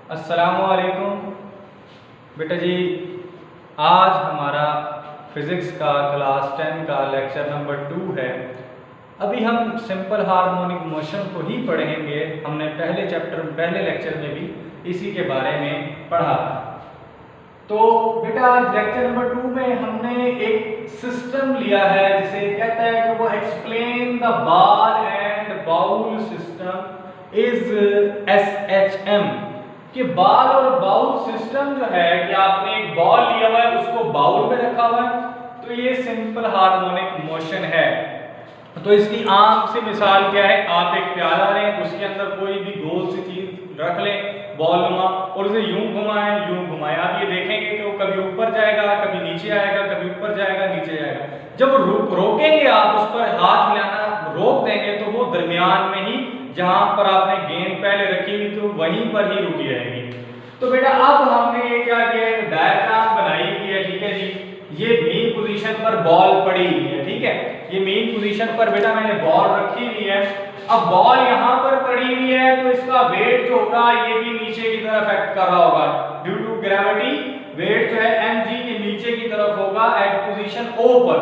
अस्सलामुअलैकुम बेटा जी। आज हमारा फिज़िक्स का क्लास 10 का लेक्चर नंबर 2 है। अभी हम सिंपल हार्मोनिक मोशन को ही पढ़ेंगे। हमने पहले लेक्चर में भी इसी के बारे में पढ़ा था। तो बेटा आज लेक्चर नंबर 2 में हमने एक सिस्टम लिया है जिसे कहता है कि वो explain the ball and bowl system is SHM कि बॉल और बाउल सिस्टम जो है कि आपने एक बॉल लिया हुआ है उसको बाउल में रखा हुआ है, तो ये सिंपल हार्मोनिक मोशन है। तो इसकी आम सी मिसाल क्या है, आप एक प्याला लें, उसके अंदर कोई भी गोल सी चीज रख लें बॉल नुमा और उसे यूं घुमाएं। आप ये देखेंगे कि वो कभी ऊपर जाएगा, कभी नीचे आएगा, कभी ऊपर जाएगा, नीचे जाएगा। जब रोकेंगे आप उस पर हाथ हिलाना रोक देंगे तो वो दरमियान में ही जहां पर आपने गेंद पहले रखी हुई तो वहीं पर ही रुकी रहेगी। तो बेटा अब हमने ये क्या किया, डायग्राम बनाई हुई है, ठीक है जी। ये मेन पोजीशन पर बॉल पड़ी हुई है, ठीक है। ये मेन पोजीशन पर बेटा मैंने बॉल रखी हुई है। अब बॉल यहाँ पर पड़ी हुई है तो इसका वेट जो होगा ये भी नीचे की तरफ एक्ट कर रहा होगा ड्यू टू ग्रेविटी। वेट जो है mg के नीचे की तरफ होगा एट पोजीशन O पर,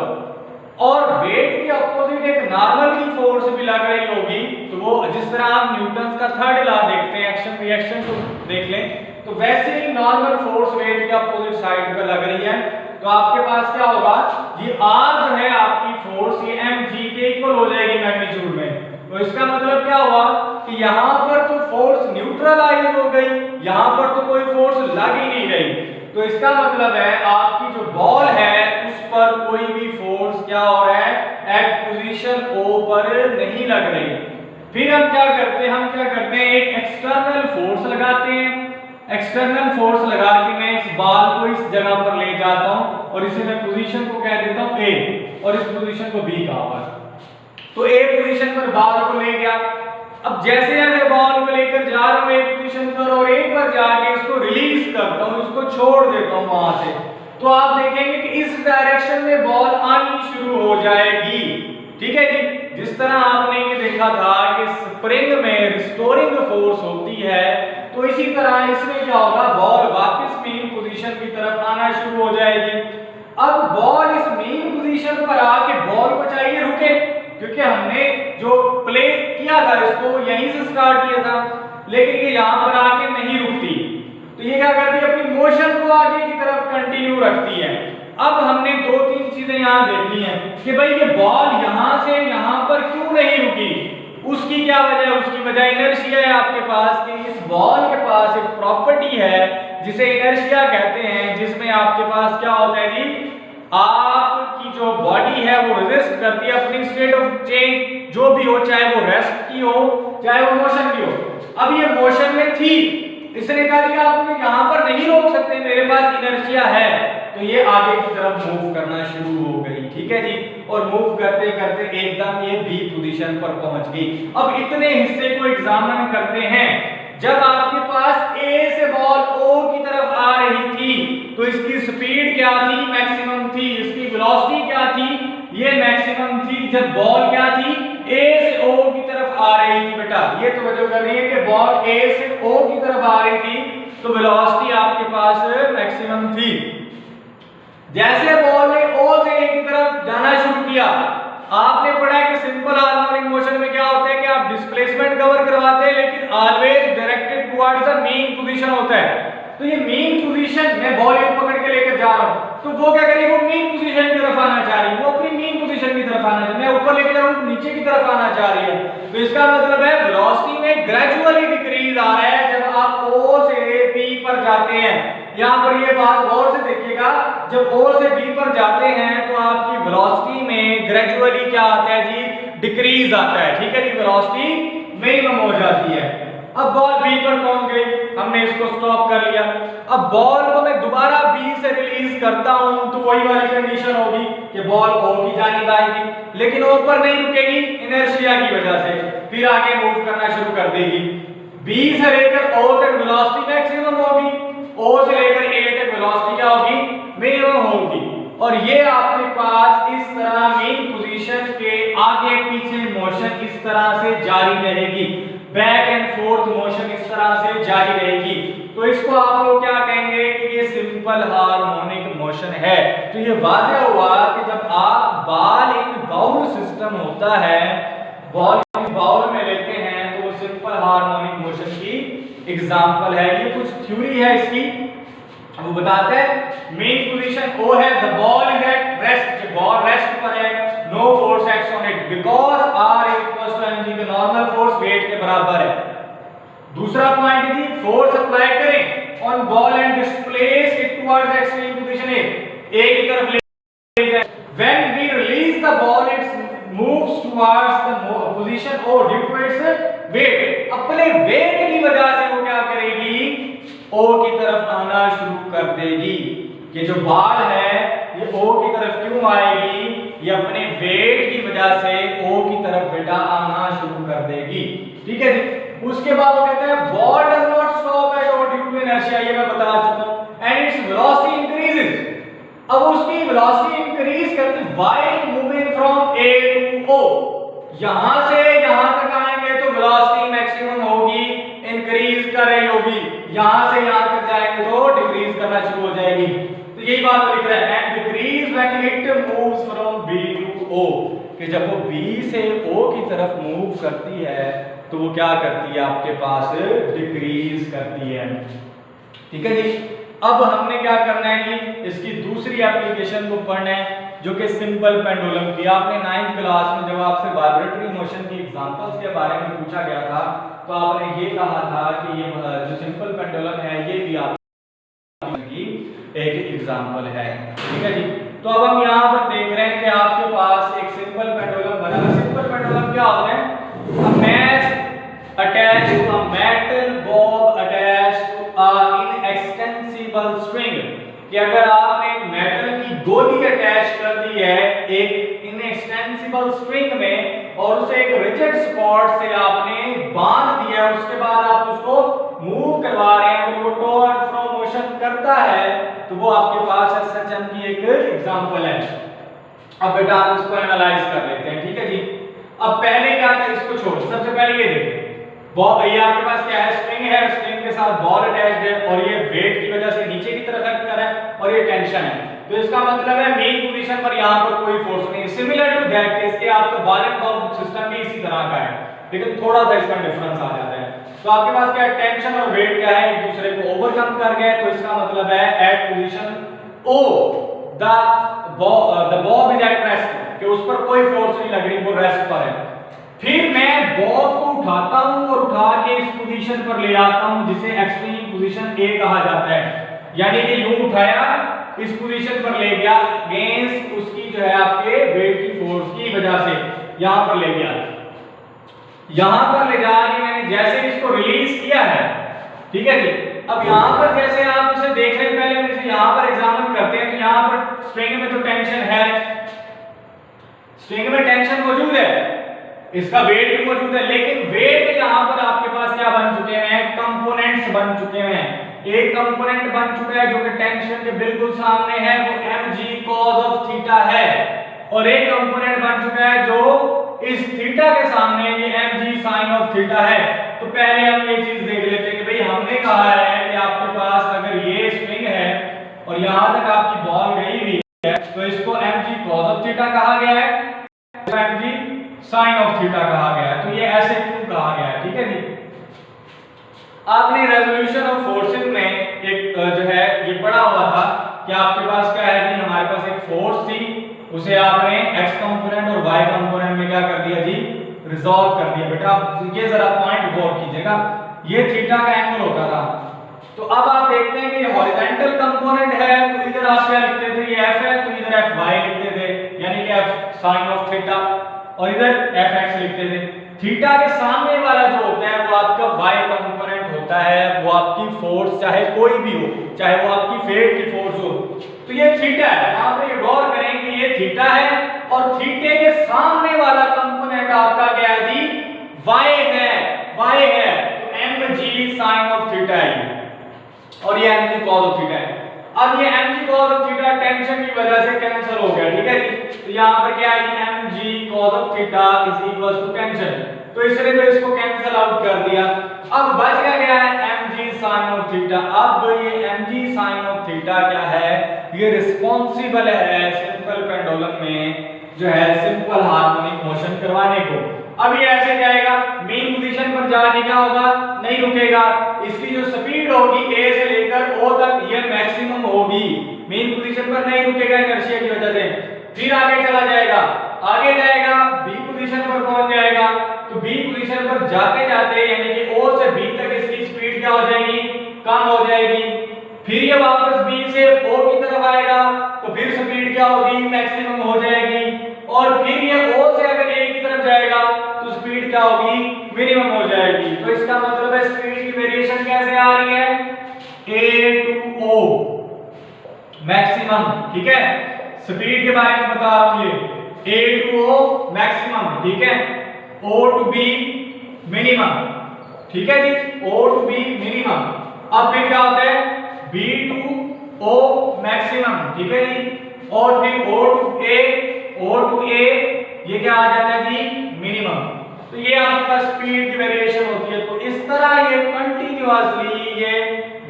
और वेट के अपोजिट एक नॉर्मल की फोर्स भी लग रही होगी। तो वो जिस तरह आप न्यूटन का थर्ड लॉ देखते हैं, एक्शन रिएक्शन को देख लें, तो वैसे ही नॉर्मल फोर्स वेट के अपोजिट साइड पर लग रही है। तो आपके पास क्या होगा, ये r जो है आपकी फोर्स ये mg के इक्वल हो जाएगी मैग्नीट्यूड में। तो इसका मतलब क्या हुआ कि यहाँ पर तो फोर्स न्यूट्रलाइज हो गई, यहाँ पर तो कोई फोर्स लग ही नहीं गई। तो इसका मतलब है आपकी जो बॉल है उस पर कोई भी फोर्स क्या हो रहा है, एट पोजीशन O पर नहीं लग रही। फिर हम क्या करते हैं, एक एक्सटर्नल फोर्स लगाते हैं। एक्सटर्नल फोर्स लगा के मैं इस बॉल को इस जगह पर ले जाता हूं और इसे मैं पोजीशन को कह देता हूं A और इस पोजीशन को B कहा हुआ है। तो A पोजीशन पर बॉल को ले गया। अब जैसे मैं बॉल को लेकर जा रहा हूं एक पोजीशन पर और एक पर जाके इसको रिलीज करता हूं, इसको छोड़ देता हूं वहां से, तो आप देखेंगे कि इस डायरेक्शन में बॉल आनी शुरू हो जाएगी, ठीक है जी। जिस तरह आपने ये देखा था कि स्प्रिंग में रिस्टोरिंग फोर्स होती है, तो इसी तरह इसमें क्या होगा, बॉल वापस मेन पोजीशन की तरफ आना शुरू हो जाएगी। अब बॉल इस मेन पोजीशन पर आके बॉल को चाहिए रुके, क्योंकि हमने जो प्ले किया था इसको यहीं से स्टार्ट किया था, लेकिन ये यहां पर आके नहीं रुकती। तो ये क्या करती है, अपनी मोशन को आगे की तरफ कंटिन्यू रखती है। अब हमने दो तीन चीजें यहां देखनी है कि भाई ये बॉल यहां से यहां पर क्यों नहीं रुकी। उसकी क्या वजह है, उसकी वजह इनर्शिया है आपके पास कि इस बॉल के पास एक प्रॉपर्टी है जिसे इनर्शिया कहते हैं, जिसमें आपके पास क्या होता है जी, आपकी जो बॉडी है वो रेजिस्ट करती है अपनी स्टेट ऑफ चेंज, जो भी हो, चाहे वो रेस्ट की हो चाहे वो मोशन की हो। अब ये मोशन में थी, इसने कहा कि आप मुझे यहां पर नहीं रोक सकते, मेरे पास इनर्शिया है, तो ये आगे की तरफ मूव करना शुरू हो गई, ठीक है जी। और मूव करते करते एकदम ये B पोजीशन पर पहुंच गई। अब इतने हिस्से को एग्जामिन करते हैं। जब आपके पास A से बॉल O की तरफ आ रही थी तो इसकी स्पीड क्या थी, मैक्सिमम थी। इसकी वेलोसिटी क्या थी, ये मैक्सिमम थी। जब बॉल क्या थी, A से O की तरफ आ रही थी। बेटा ये तो वजह कर रही है कि बॉल A से O की तरफ आ रही थी तो वेलोसिटी आपके पास मैक्सिमम थी। जैसे बॉल ने O से A की तरफ जाना शुरू किया, आपने पढ़ा कि सिंपल हार्मोनिक मोशन में क्या होता है कि आप डिस्प्लेसमेंट कवर करवाते हैं लेकिन always directed towards the main position होता है। तो ये मेन पोजीशन, मैं बॉल को पकड़ के लेकर जा रहा हूं तो वो क्या करेगी, वो मेन पोजीशन की तरफ आना चाह रही है, वो अपनी मेन पोजीशन की तरफ आना चाह रही है। मैं ऊपर लेकर जा रहा हूं नीचे की तरफ आना चाह रही है। तो इसका मतलब है वेलोसिटी में ग्रेजुअली डिक्रीज आ रहा है जब आप O से B पर जाते हैं। यहाँ पर ये बात गौर से देखिएगा, जब O से B पर जाते हैं तो आपकी वेलोसिटी में ग्रेजुअली क्या आता है जी, डिक्रीज आता है, ठीक है जी। वेलोसिटी मिनिमम हो जाती है। अब बॉल B पर पहुंच गई, हमने इसको स्टॉप कर लिया। अब बॉल को मैं दोबारा B से रिलीज करता हूं तो वही वाली कंडीशन होगी कि बॉल O की जानिब आएगी, लेकिन O पर नहीं रुकेगी इनर्शिया की वजह से, फिर आगे मूव करना शुरू कर देगी। B से लेकर O तक वेलोसिटी मैक्सिमम होगी, O से लेकर A तक वेलोसिटी क्या होगी, मिनिमम होगी। और ये आपके पास इस तरह मेन पोजीशन के आगे पीछे मोशन इस तरह से जारी रहेगी। बैक एंड फोर्थ मोशन इस तरह से जारी रहेगी। तो इसको आप लोग क्या कहेंगे कि ये सिंपल हार्मोनिक मोशन है। तो ये वाज़ेह हुआ कि जब आप बॉल इन बाउल सिस्टम होता है, बॉल इन बाउल में लेते हैं, तो वो सिंपल हार्मोनिक मोशन की एग्जांपल है। ये कुछ थ्योरी है इसकी, वो बताते हैं मेन पोजीशन ओ है, the ball is at rest, ball rest पर है, no force acts on it because r equals to mg, का नॉर्मल फोर्स वेट के बराबर है। दूसरा पॉइंट जी, फोर्स अप्लाई करें on ball and displace it towards extreme position A की तरफ ले जाएं। When we release the ball it moves towards the position O due to its weight, अपने वेट की वजह से वो क्या करेगी, ओ की तरफ आना शुरू कर देगी। ये जो बॉल है ये ओ की तरफ क्यों आएगी, ये अपने वेट की वजह से ओ की तरफ बेटा आना शुरू कर देगी। ठीक है जी। उसके बाद वो कहते हैं ball does not stop at O due to inertia, ये मैं बता चुका हूं, एंड इट्स वेलोसिटी इंक्रीजेस। अब उसकी वेलोसिटी इंक्रीज करती while moving from A to O, यहां से यहां तक आएंगे तो वेलोसिटी मैक्सिमम होगी, इंक्रीज कर रही होगी, यहां से यहां तक जाएंगे तो डिक्रीज करना शुरू हो जाएगी। तो यही बात वो लिख रहा है, and decrease when it moves from B to O, कि जब वो बी से ओ की तरफ मूव करती है तो वो क्या करती है, आपके पास डिक्रीज करती है। ठीक है जी। अब हमने क्या करना है जी, इसकी दूसरी एप्लीकेशन को पढ़ना है जो कि सिंपल पेंडुलम की। आपने 9th क्लास में जब आपसे वाइब्रेटरी मोशन की एग्जांपल्स के बारे में पूछा गया था तो आपने ये कहा था कि ये जो सिंपल पेंडुलम है ये भी आपकी एक एग्जांपल है। ठीक है जी। तो अब हम यहाँ पर देख रहे हैं कि आपके पास एक सिंपल पेंडुलम बना है। सिंपल पेंडुलम क्या होता है, a mass attached to a metal bob attached to a inextensible string, कि अगर आपने एक मेटल की गोली अटैच कर दी है एक इनएक्सटेंसिबल स्ट्रिंग में और उसे एक रिजिड सपोर्ट से आपने बांध दिया, उसके बाद आप उसको मूव करवा रहे हैं तो वो टू एंड फ्रो मोशन करता है, तो वो आपके पास एसएचएम की एक एग्जांपल है। अब बेटा आप इसको एनालाइज कर लेते हैं। ठीक है जी। अब पहले क्या था, इसको छोड़, सबसे पहले ये देखिए, ये आपके पास क्या है, स्ट्रिंग है, स्ट्रिंग के साथ बॉल अटैच्ड है और ये वेट की वजह से नीचे की तरफ एक्ट कर रहा है और ये टेंशन है। तो इसका मतलब है मेन पोजीशन पर यहां पर कोई फोर्स नहीं। सिमिलर टू दैट केस के आपका बॉल एंड बॉब सिस्टम भी इसी तरह का है, लेकिन थोड़ा सा इसका डिफरेंस आ जाता है। तो आपके पास क्या है, टेंशन और वेट क्या है, एक दूसरे को ओवरकम कर गए, तो इसका मतलब है at position O the bob is at rest, कि उस पर कोई फोर्स नहीं लग रही, वो रेस्ट पर है। फिर मैं बॉब को उठाता हूं और उठा के इस पोजीशन पर ले आता हूं जिसे एक्सट्रीम पोजीशन ए कहा जाता है, यानी कि यूं उठाया इस पोजीशन पर ले गया अगेंस्ट उसकी जो है आपके वेट की फोर्स की वजह से यहां पर ले गया, यहां पर ले जाके मैंने जैसे इसको रिलीज किया है। ठीक है जी। अब यहां पर जैसे आप इसे देख रहे हैं, पहले हम इसे यहां पर एग्जामिन करते हैं। तो यहां पर स्ट्रिंग में तो टेंशन है, स्ट्रिंग में टेंशन मौजूद है, इसका वेट भी मौजूद है, लेकिन वेट के यहां पर आपके पास क्या बन चुके हैं, कंपोनेंट्स बन चुके हैं। एक कंपोनेंट बन चुका है जो कि टेंशन के बिल्कुल सामने है, वो mg cos ऑफ थीटा है, और एक कंपोनेंट बन चुका है जो इस थीटा के सामने ये mg sin ऑफ थीटा है। तो पहले हम ये चीज देख लेते हैं कि भाई हमने कहा है कि आपके पास अगर ये स्ट्रिंग है और यहां तक आपकी बॉल गई हुई है तो इसको mg cos ऑफ थीटा कहा गया है, mg sin ऑफ थीटा कहा गया है। तो ये ऐसे क्यों कहा गया है, ठीक है जी। आपने रेजोल्यूशन ऑफ फोर्सेस में एक जो है ये पढ़ा हुआ था कि आपके पास क्या है जी, हमारे पास एक फोर्स थी, उसे आपने x कंपोनेंट और y कंपोनेंट में क्या कर दिया जी, रिजॉल्व कर दिया। बेटा ये जरा पॉइंट गौर कीजिएगा, ये थीटा का एंगल होता था। तो अब आप देखते हैं कि ये हॉरिजॉन्टल कंपोनेंट है, तो इधर आप क्या लिखते थे, ये f है तो इधर fy लिखते थे, यानी कि f sin ऑफ थीटा, और इधर fx लिखते थे। थीटा के सामने वाला जो होता है वो आपका y कंपोनेंट होता है, वो आपकी फोर्स चाहे कोई भी हो, चाहे वो आपकी फेट की फोर्स हो। तो ये थीटा है, आप ये गौर करें कि ये थीटा है और थीटे के सामने वाला कंपोनेंट आपका क्या है जी, y है, y है, तो mg sin ऑफ थीटा है और ये mg cos ऑफ थीटा है। अब ये mg cos of theta tension की वजह से कैंसिल हो गया, ठीक है जी। तो यहां पर क्या है, mg cos of theta is equal to tension. तो इसने तो इसको कैंसिल आउट कर दिया। अब बच गया है mg sin ऑफ थीटा। अब ये mg sin ऑफ थीटा क्या है, ये रिस्पांसिबल है सिंपल पेंडुलम में जो है सिंपल हार्मोनिक मोशन करवाने को। अब ये ऐसे जाएगा, मेन पोजीशन पर जाके क्या होगा, नहीं रुकेगा, इसकी जो स्पीड होगी a से लेकर o तक ये मैक्सिमम होगी, मेन पोजीशन पर नहीं रुकेगा इनर्शिया की वजह से। फिर आगे चला जाएगा, आगे जाएगा b पोजीशन पर पहुंच जाएगा, तो b पोजीशन पर जाते जाते यानी कि o से b तक इसकी स्पीड क्या हो जाएगी, कम हो जाएगी। फिर ये वापस b से o की तरफ आएगा तो फिर स्पीड क्या होगी, मैक्सिमम हो जाएगी। और फिर ये o से अगर a की तरफ जाएगा तो स्पीड क्या होगी, मिनिमम हो जाएगी। तो इसका मतलब है स्पीड की वेरिएशन कैसे आ रही है, a to o मैक्सिमम, ठीक है, स्पीड के बारे में बता रहा हूं, ये a to o मैक्सिमम, ठीक है, o to b मिनिमम, ठीक है जी, o to b मिनिमम। अब फिर क्या होता है b to o मैक्सिमम, ठीक है जी, और फिर o to a ये क्या आ जाता है जी, मिनिमम। तो ये आपके पास स्पीड की वेरिएशन होती है। तो इस तरह ये कंटिन्यूअसली ये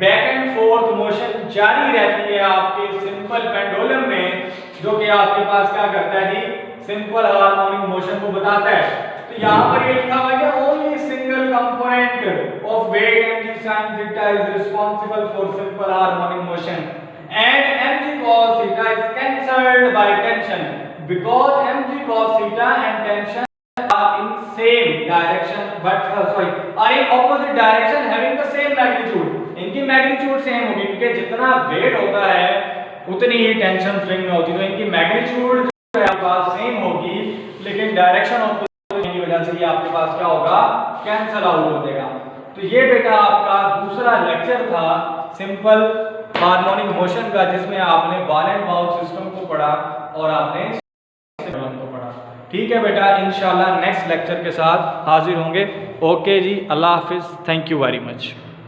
बैक एंड फोर्थ मोशन जारी रहती है आपके सिंपल पेंडुलम में, जो कि आपके पास क्या करता है जी, सिंपल हार्मोनिक मोशन को बताता है। तो यहाँ पर ये लिखा हुआ है कि only single component of weight mg sin theta is responsible for simple harmonic motion and mg cos theta is cancelled by tension because mg cos theta and tension are in same direction but are in opposite direction having the same magnitude। इनकी magnitude same होगी क्योंकि जितना wait होता है उतनी ही tension swing में होती है, तो इनकी मैग्नीट्यूड जो है आपके पास सेम होगी लेकिन डायरेक्शन ऑपोजिट होने की वजह से ये आपके पास क्या होगा, कैंसिल आउट हो जाएगा। तो ये बेटा आपका दूसरा लेक्चर था सिंपल हार्मोनिक मोशन का, जिसमें आपने बॉल एंड बाउल सिस्टम को पढ़ा और आपने को पढ़ा। ठीक है बेटा, इंशाल्लाह नेक्स्ट लेक्चर के साथ हाजिर होंगे। ओके जी, अल्लाह हाफिज, थैंक यू वेरी मच।